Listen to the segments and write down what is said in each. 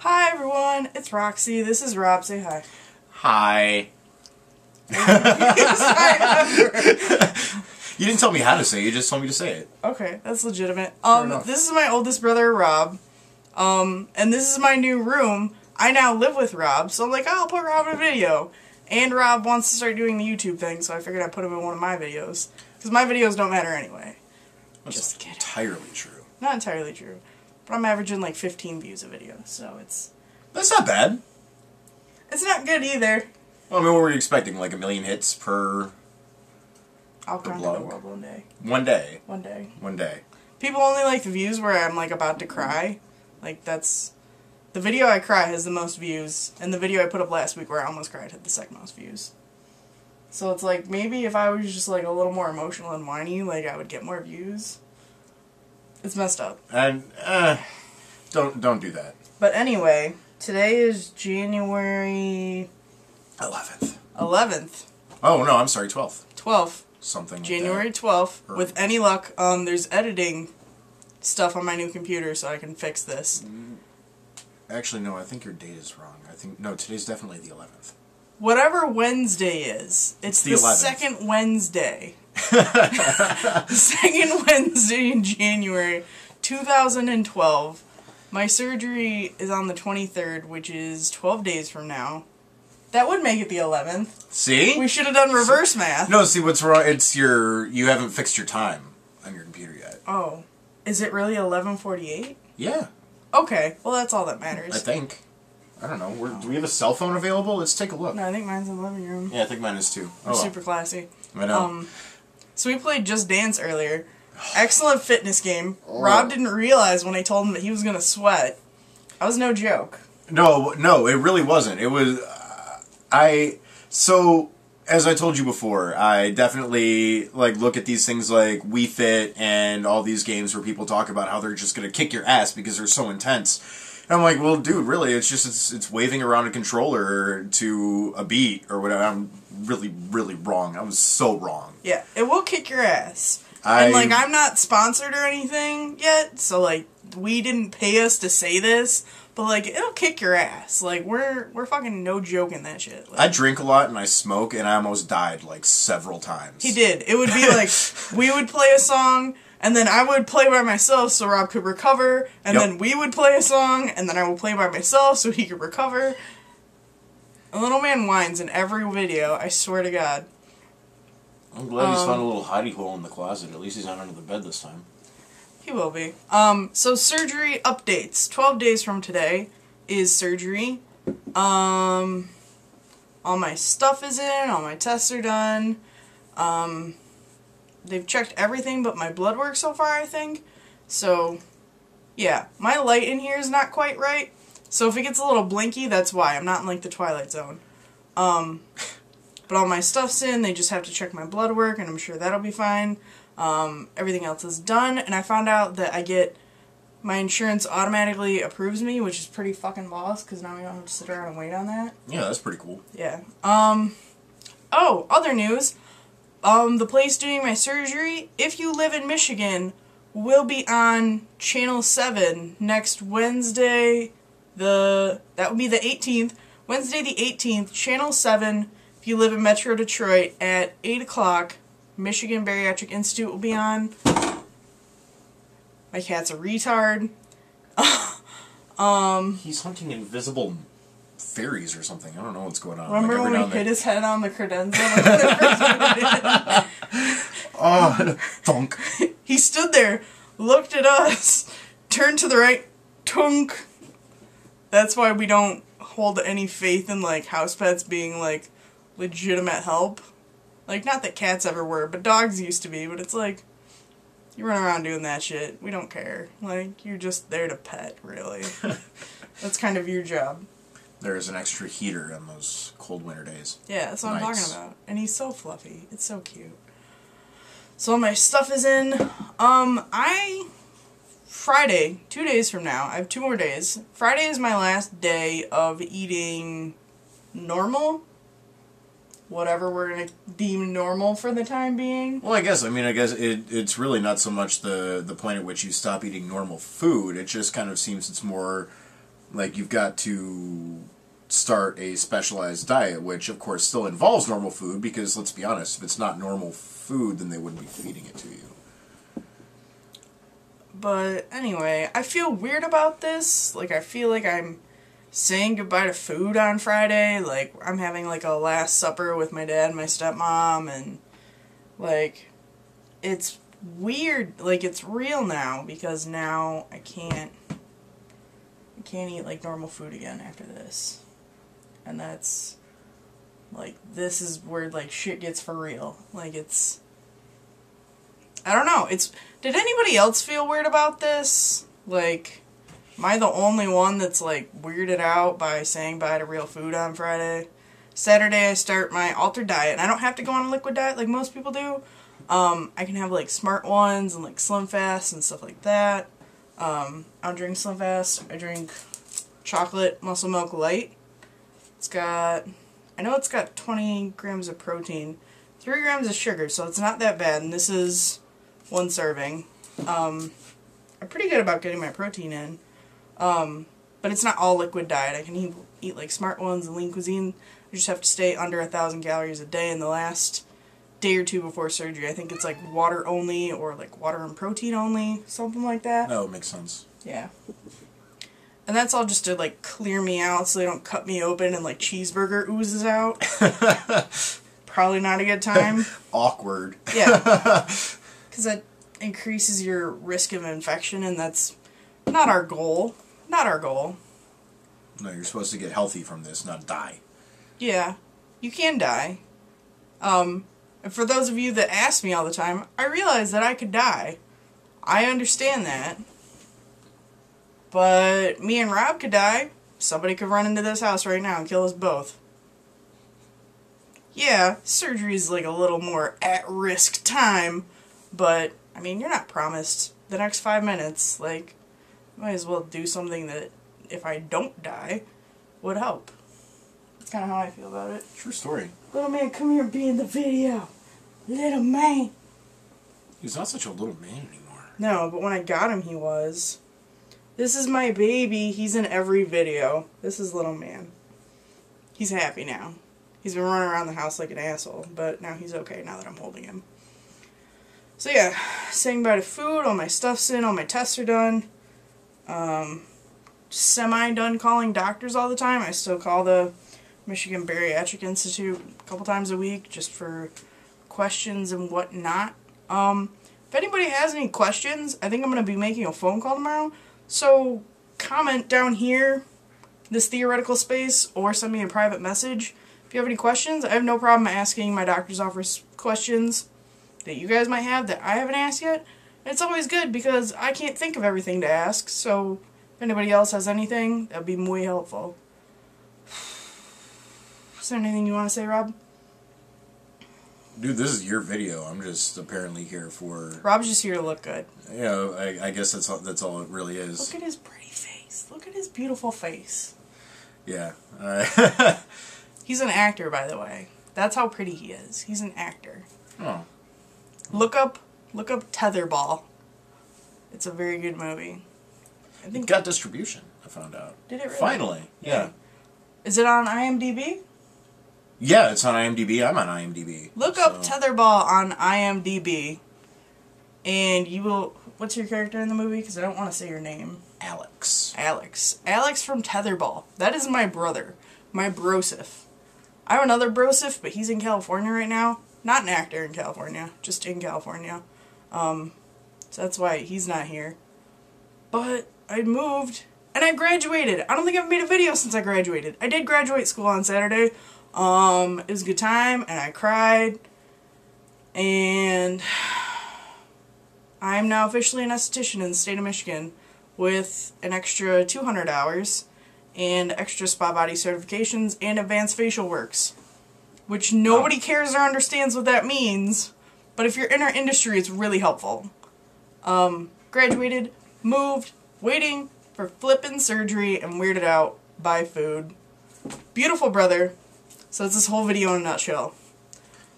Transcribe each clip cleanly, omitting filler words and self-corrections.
Hi everyone, it's Roxy. This is Rob. Say hi. Hi. You didn't tell me how to say it, you just told me to say it. Okay, that's legitimate. This is my oldest brother, Rob. And this is my new room. I now live with Rob, so I'm like, oh, I'll put Rob in a video. And Rob wants to start doing the YouTube thing, so I figured I'd put him in one of my videos. Because my videos don't matter anyway. That's just kidding. Entirely true. Not entirely true. But I'm averaging like 15 views a video, so it's... That's not bad. It's not good either. Well, I mean, what were you expecting? Like 1 million hits per... I'll conquer the world one day. One day. One day. One day. People only like the views where I'm like about to cry. Like that's... The video I cry has the most views, and the video I put up last week where I almost cried had the second most views. So it's like, maybe if I was just like a little more emotional and whiny, like I would get more views. It's messed up. And, don't do that. But anyway, today is January... 11th. Oh, no, I'm sorry, 12th. 12th. Something like January that. 12th. With any luck, there's editing stuff on my new computer so I can fix this. Actually, no, I think your date is wrong. No, today's definitely the 11th. Whatever Wednesday is, it's the 11th. Second Wednesday. The second Wednesday in January 2012. My surgery is on the 23rd, which is 12 days from now. That would make it the 11th. See? We should have done reverse math. No, see, what's wrong, you haven't fixed your time on your computer yet. Oh. Is it really 11:48? Yeah. Okay, well that's all that matters. I think. I don't know. Do we have a cell phone available? Let's take a look. No, I think mine's in the living room. Yeah, I think mine is too. We're super classy. I know. So we played Just Dance earlier. Excellent fitness game. Rob didn't realize when I told him that he was going to sweat. That was no joke. No, it really wasn't. It was... So, as I told you before, I definitely look at these things like Wii Fit and all these games where people talk about how they're just going to kick your ass because they're so intense. And I'm like, well, dude, really, it's waving around a controller to a beat or whatever. I'm really, really wrong. I was so wrong. Yeah, it will kick your ass. And, I'm not sponsored or anything yet, so, we didn't pay us to say this, but, it'll kick your ass. We're fucking no joke in that shit. I drink a lot and I smoke, and I almost died, several times. He did. It would be we would play a song, and then I would play by myself so Rob could recover, and then we would play a song, and then I would play by myself so he could recover. A little man whines in every video, I swear to God. I'm glad he's found a little hidey hole in the closet. At least he's not under the bed this time. He will be. So surgery updates. 12 days from today is surgery. All my stuff is in, all my tests are done. They've checked everything but my blood work so far, I think. So, yeah. My light in here is not quite right. So if it gets a little blinky, that's why. I'm not in, the Twilight Zone. But all my stuff's in. They just have to check my blood work, and I'm sure that'll be fine. Everything else is done, and I found out that my insurance automatically approves me, which is pretty fucking boss, because now we don't have to sit around and wait on that. Yeah, that's pretty cool. Yeah. Oh, other news. The place doing my surgery, if you live in Michigan, will be on Channel 7 next Wednesday, that would be the 18th. Wednesday the 18th, Channel 7, if you live in Metro Detroit, at 8 o'clock, Michigan Bariatric Institute will be on. My cat's a retard. He's hunting invisible fairies or something. I don't know what's going on. Remember when he hit his head on the credenza? Oh, thunk. He stood there, looked at us, turned to the right, tunk. That's why we don't hold any faith in, house pets being, legitimate help. Not that cats ever were, but dogs used to be, but it's you run around doing that shit. We don't care. You're just there to pet, really. That's kind of your job. There's an extra heater on those cold winter days. Yeah, that's what I'm talking about. And he's so fluffy. It's so cute. So all my stuff is in. Friday, 2 days from now, I have 2 more days. Friday is my last day of eating normal. Whatever we're going to deem normal for the time being. Well, I guess it's really not so much the point at which you stop eating normal food. It just kind of seems it's more Like, you've got to start a specialized diet, which, of course, still involves normal food, because, let's be honest, if it's not normal food, then they wouldn't be feeding it to you. But anyway, I feel weird about this. Like, I feel like I'm saying goodbye to food on Friday. Like, I'm having, like, a last supper with my dad and my stepmom, and, like, it's weird. Like, it's real now, because now I can't eat, like, normal food again after this. And that's, like, this is where, like, shit gets for real. Like, it's, I don't know. Did anybody else feel weird about this? Like, am I the only one that's, like, weirded out by saying bye to real food on Friday? Saturday I start my altered diet, and I don't have to go on a liquid diet like most people do. I can have, like, Smart Ones and, like, Slim Fast and stuff like that. I don't drink Slim Fast. I drink chocolate muscle milk light. I know it's got 20 grams of protein, 3 grams of sugar, so it's not that bad, and this is 1 serving. I'm pretty good about getting my protein in, but it's not all liquid diet. I can eat like Smart Ones and Lean Cuisine. I just have to stay under 1,000 calories a day in the last day or two before surgery. I think it's like water only, or like water and protein only, something like that. No, it makes sense. Yeah. And that's all just to, like, clear me out so they don't cut me open and, like, cheeseburger oozes out. Probably not a good time. Awkward. Yeah. Because that increases your risk of infection, and that's not our goal. Not our goal. No, you're supposed to get healthy from this, not die. Yeah. You can die. And for those of you that ask me all the time, I realize that I could die. I understand that. But me and Rob could die. Somebody could run into this house right now and kill us both. Yeah, surgery's like a little more at-risk time, but, I mean, you're not promised the next 5 minutes. Like, you might as well do something that, if I don't die, would help. That's kind of how I feel about it. True story. Little man, come here and be in the video. Little man. He's not such a little man anymore. No, but when I got him, he was. This is my baby. He's in every video. This is little man. He's happy now. He's been running around the house like an asshole, but now he's okay now that I'm holding him. So yeah, saying bye to food, all my stuff's in, all my tests are done. Semi-done calling doctors all the time. I still call the Michigan Bariatric Institute a couple times a week just for questions and whatnot. If anybody has any questions, I think I'm going to be making a phone call tomorrow. So, comment down here, this theoretical space, or send me a private message. If you have any questions, I have no problem asking my doctor's office questions that you guys might have that I haven't asked yet. And it's always good because I can't think of everything to ask, so if anybody else has anything, that would be muy helpful. Is there anything you want to say, Rob? Dude, this is your video. I'm just apparently here for... Rob's just here to look good. You know, I guess that's all it really is. Look at his pretty face. Look at his beautiful face. Yeah. He's an actor, by the way. That's how pretty he is. He's an actor. Oh. Look up Tetherball. It's a very good movie. I think it got distribution, I found out. Did it really? Finally. Yeah. Is it on IMDb? Yeah, it's on IMDb. I'm on IMDb. Look up Tetherball on IMDb, and you will... What's your character in the movie? Because I don't want to say your name. Alex. Alex from Tetherball. That is my brother. My Brosif. I have another Brosif, but he's in California right now. Not an actor in California. Just in California. So that's why he's not here. But I moved, and I graduated. I don't think I've made a video since I graduated. I did graduate school on Saturday. It was a good time, and I cried, and I'm now officially an esthetician in the state of Michigan with an extra 200 hours and extra spa body certifications and advanced facial works, which nobody cares or understands what that means, but if you're in our industry, it's really helpful. Graduated, moved, waiting for flippin' surgery, and weirded out by food. Beautiful brother. So that's this whole video in a nutshell.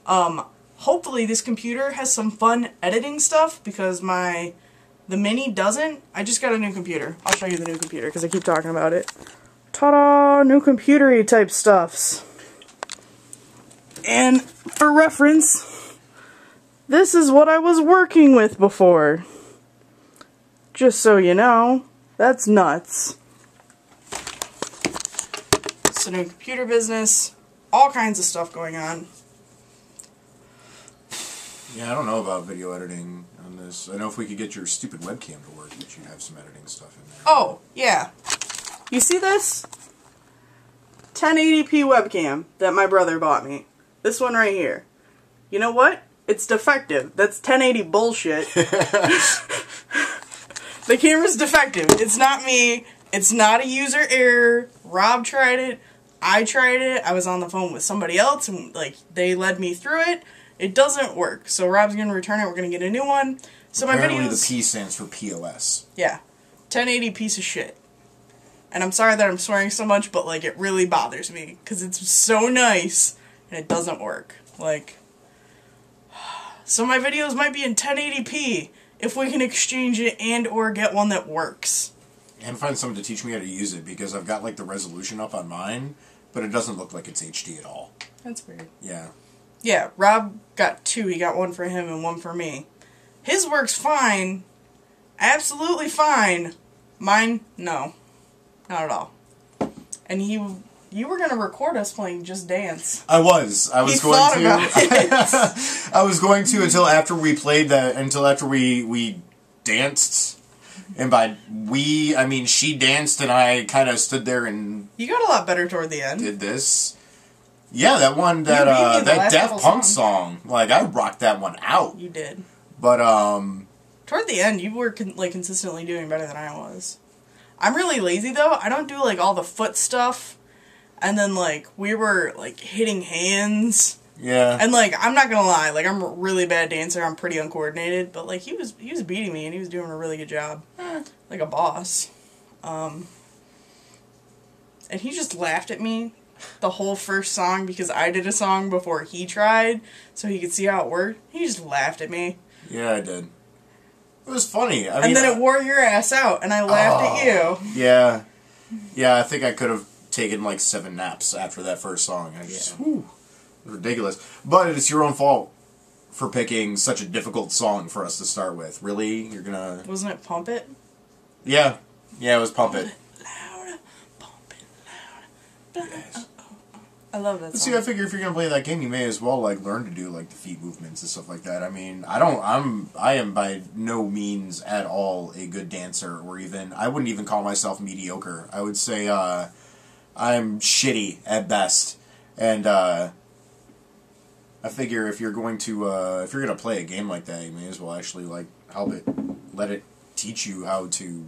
Hopefully this computer has some fun editing stuff, because my The mini doesn't. I just got a new computer. I'll show you the new computer because I keep talking about it. Ta-da! New computer-y type stuffs. And for reference, this is what I was working with before. Just so you know, that's nuts. It's a new computer business. All kinds of stuff going on. Yeah, I don't know about video editing on this. I know if we could get your stupid webcam to work, that you'd have some editing stuff in there. Oh, yeah. You see this? 1080p webcam that my brother bought me. This one right here. You know what? It's defective. That's 1080 bullshit. The camera's defective. It's not me. It's not a user error. Rob tried it. I tried it. I was on the phone with somebody else and like they led me through it. It doesn't work. So Rob's gonna return it. We're gonna get a new one. So apparently my videos. The P stands for POS. Yeah. 1080 piece of shit. And I'm sorry that I'm swearing so much, but like it really bothers me because it's so nice and it doesn't work. Like, so my videos might be in 1080p if we can exchange it and or get one that works. And find someone to teach me how to use it because I've got like the resolution up on mine, but it doesn't look like it's HD at all. That's weird. Yeah. Yeah, Rob got two. He got one for him and one for me. His works fine. Absolutely fine. Mine, no. Not at all. And you were going to record us playing Just Dance. I was going to. About it. I was going to until after we played that, until after we danced. And by we, I mean she danced and I kind of stood there and... You got a lot better toward the end. Did this. Yeah, that one, that Daft Punk song. Like, I rocked that one out. You did. But, toward the end, you were, like, consistently doing better than I was. I'm really lazy, though. I don't do, like, all the foot stuff. And then, like, we were, like, hitting hands. Yeah. And, like, I'm not gonna lie. Like, I'm a really bad dancer. I'm pretty uncoordinated. But, like, he was beating me, and he was doing a really good job. Like a boss. And he just laughed at me the whole first song because I did a song before he tried, so he could see how it worked. He just laughed at me. Yeah, I did. It was funny. I mean, and then it wore your ass out, and I laughed at you. Yeah. Yeah, I think I could have taken like 7 naps after that first song. I just, whew, it was ridiculous. But it's your own fault for picking such a difficult song for us to start with. Really? You're gonna... Wasn't it Pump It? Yeah. Yeah, it was Pump It. Louder, pump it louder. Yes. I love that song. See, I figure if you're gonna play that game, you may as well like learn to do like the feet movements and stuff like that. I mean, I am by no means at all a good dancer, or even I wouldn't even call myself mediocre. I would say I'm shitty at best, and I figure if you're gonna play a game like that, you may as well actually like let it teach you how to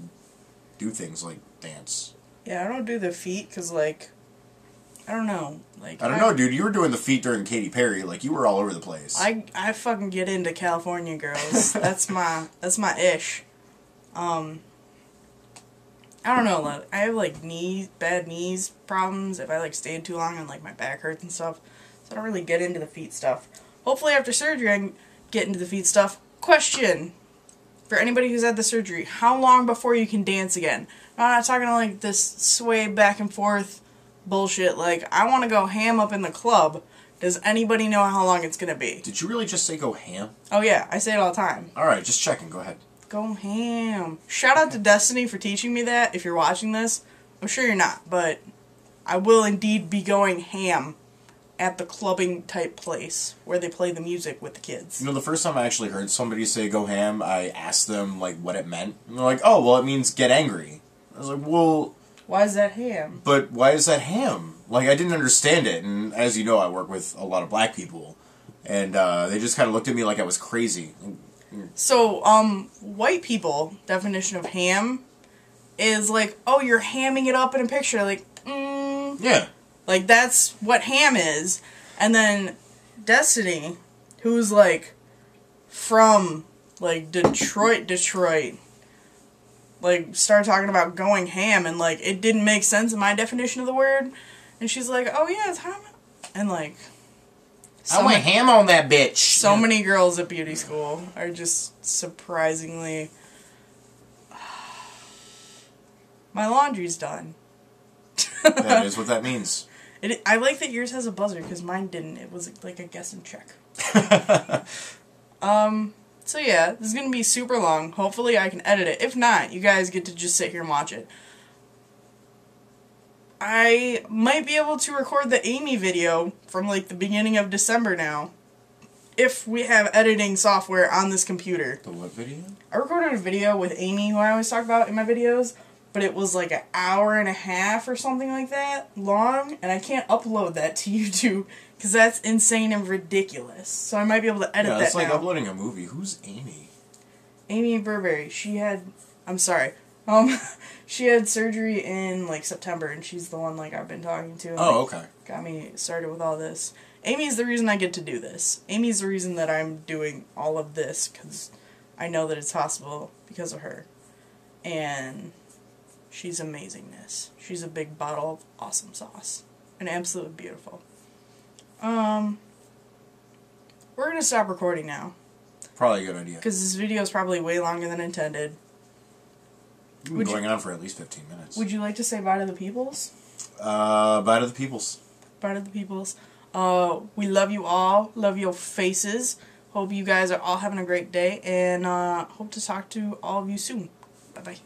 do things like dance. Yeah, I don't do the feet because like. I don't know. Like I don't know, dude. You were doing the feet during Katy Perry. Like, you were all over the place. I fucking get into California girls. that's my ish. I don't know. Like, I have, like, bad knees problems if I, like, stand too long and, like, my back hurts and stuff. So I don't really get into the feet stuff. Hopefully after surgery I can get into the feet stuff. Question. For anybody who's had the surgery, how long before you can dance again? I'm not talking like this sway back and forth bullshit. Like, I want to go ham up in the club. Does anybody know how long it's going to be? Did you really just say go ham? Oh yeah, I say it all the time. Alright, just checking. Go ahead. Go ham. Shout out to Destiny for teaching me that, if you're watching this. I'm sure you're not, but I will indeed be going ham at the clubbing type place where they play the music with the kids. You know, the first time I actually heard somebody say go ham, I asked them, like, what it meant. And they're like, oh, well, it means get angry. I was like, well... Why is that ham? But why is that ham? Like, I didn't understand it, and as you know, I work with a lot of black people, and they just kind of looked at me like I was crazy. So, white people, definition of ham is like, oh, you're hamming it up in a picture, like, Yeah. Like, that's what ham is. And then Destiny, who's, like, from, like, Detroit, like, started talking about going ham, and, like, it didn't make sense in my definition of the word. And she's like, oh, yeah, it's ham. And, like... I went ham on that bitch. So many girls at beauty school are just surprisingly My laundry's done. That is what that means. I like that yours has a buzzer, because mine didn't. It was like a guess and check. So yeah, this is going to be super long. Hopefully I can edit it. If not, you guys get to just sit here and watch it. I might be able to record the Amy video from like the beginning of December now. If we have editing software on this computer. The what video? I recorded a video with Amy, who I always talk about in my videos. But it was like an hour and a half or something like that long. And I can't upload that to YouTube. Because that's insane and ridiculous. So I might be able to edit that Yeah, it's like now. uploading a movie. Who's Amy? Amy Burberry. She had... I'm sorry. She had surgery in, like, September. And she's the one, like, I've been talking to. And, Oh, like, okay. got me started with all this. Amy's the reason I get to do this. Amy's the reason that I'm doing all of this. Because I know that it's possible because of her. And... she's amazingness. She's a big bottle of awesome sauce. And absolutely beautiful. We're going to stop recording now. Probably a good idea. Because this video is probably way longer than intended. We've been going on for at least 15 minutes. Would you like to say bye to the peoples? Bye to the peoples. Bye to the peoples. We love you all. Love your faces. Hope you guys are all having a great day. And hope to talk to all of you soon. Bye-bye.